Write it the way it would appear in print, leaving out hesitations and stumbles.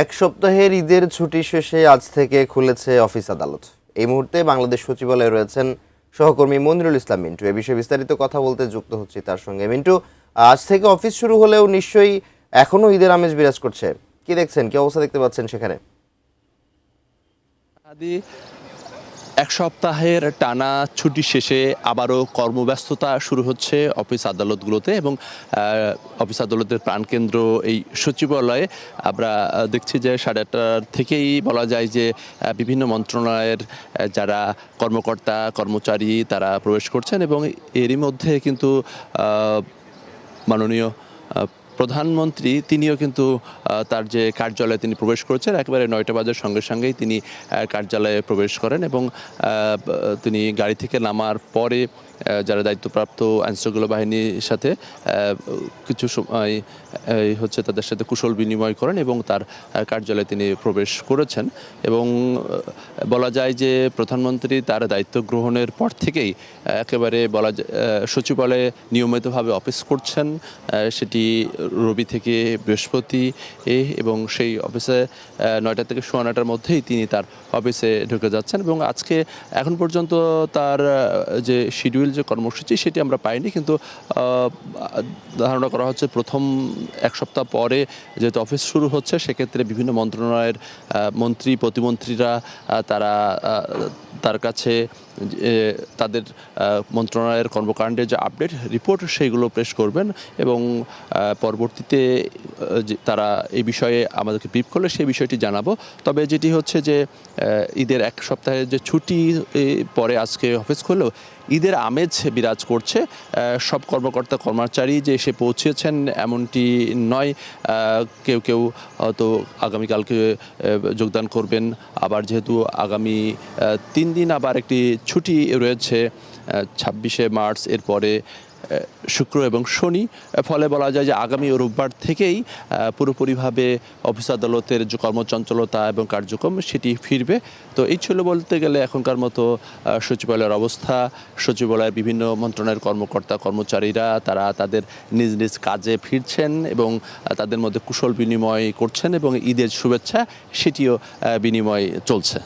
এক সপ্তাহের ঈদের ছুটি শেষে আজ থেকে খুলেছে অফিস আদালত। এই মুহূর্তে বাংলাদেশ সচিবালয়ে রয়েছেন সহকর্মী মনিরুল ইসলাম মিন্টু। এ বিষয়ে বিস্তারিত কথা বলতে যুক্ত হচ্ছি তার সঙ্গে। মিন্টু, আজ থেকে অফিস শুরু হলেও নিশ্চয়ই এখনো ঈদের আমেজ বিরাজ করছে। কি দেখছেন, কি অবস্থা দেখতে পাচ্ছেন সেখানে? আদি এক সপ্তাহের টানা ছুটি শেষে আবারও কর্মব্যস্ততা শুরু হচ্ছে অফিস আদালতগুলোতে এবং অফিস আদালতের প্রাণকেন্দ্র এই সচিবালয়ে আমরা দেখছি যে 8:30টার থেকেই বলা যায় যে বিভিন্ন মন্ত্রণালয়ের যারা কর্মকর্তা কর্মচারী তারা প্রবেশ করছেন এবং এরই মধ্যে কিন্তু মাননীয় প্রধানমন্ত্রী তিনিও কিন্তু তার যে কার্যালয়ে তিনি প্রবেশ করেছেন একেবারে 9টা বাজার সঙ্গে সঙ্গেই তিনি কার্যালয়ে প্রবেশ করেন এবং তিনি গাড়ি থেকে নামার পরে যারা দায়িত্বপ্রাপ্ত আইনশৃঙ্খলা বাহিনীর সাথে কিছু সময় হচ্ছে তাদের সাথে কুশল বিনিময় করেন এবং তার কার্যালয়ে তিনি প্রবেশ করেছেন এবং বলা যায় যে প্রধানমন্ত্রী তার দায়িত্ব গ্রহণের পর থেকেই একেবারে বলা যায় সচিবালয়ে নিয়মিতভাবে অফিস করছেন, সেটি রবি থেকে বৃহস্পতি এবং সেই অফিসে 9টা থেকে 9:15টার মধ্যেই তিনি তার অফিসে ঢুকে যাচ্ছেন এবং আজকে এখন পর্যন্ত তার যে শিডিউল যে কর্মসূচি সেটি আমরা পাইনি, কিন্তু ধারণা করা হচ্ছে প্রথম এক সপ্তাহ পরে যেহেতু অফিস শুরু হচ্ছে সেক্ষেত্রে বিভিন্ন মন্ত্রণালয়ের মন্ত্রী প্রতিমন্ত্রীরা তারা তার কাছে তাদের মন্ত্রণালয়ের কর্মকাণ্ডের যে আপডেট রিপোর্ট সেইগুলো পেশ করবেন এবং পরবর্তীতে তারা এই বিষয়ে আমাদেরকে ব্রিফ করলে সেই বিষয়টি জানাবো। তবে যেটি হচ্ছে যে ঈদের এক সপ্তাহের যে ছুটি পরে আজকে অফিস খুললেও ঈদের আমেজ বিরাজ করছে। সব কর্মকর্তা কর্মচারী যে এসে পৌঁছেছেন এমনটি নয়, কেউ কেউ হয়তো আগামীকালকে যোগদান করবেন, আবার যেহেতু আগামী 3 দিন আবার একটি ছুটি রয়েছে 26শে মার্চ, এরপরে শুক্র এবং শনি, ফলে বলা যায় যে আগামী রোববার থেকেই পুরোপুরিভাবে অফিস আদালতের যে কর্মচঞ্চলতা এবং কার্যক্রম সেটি ফিরবে। তো এই ছিল বলতে গেলে এখনকার মতো সচিবালয়ের অবস্থা। সচিবালয়ের বিভিন্ন মন্ত্রণালয়ের কর্মকর্তা কর্মচারীরা তারা তাদের নিজ নিজ কাজে ফিরছেন এবং তাদের মধ্যে কুশল বিনিময় করছেন এবং ঈদের শুভেচ্ছা সেটিও বিনিময় চলছে।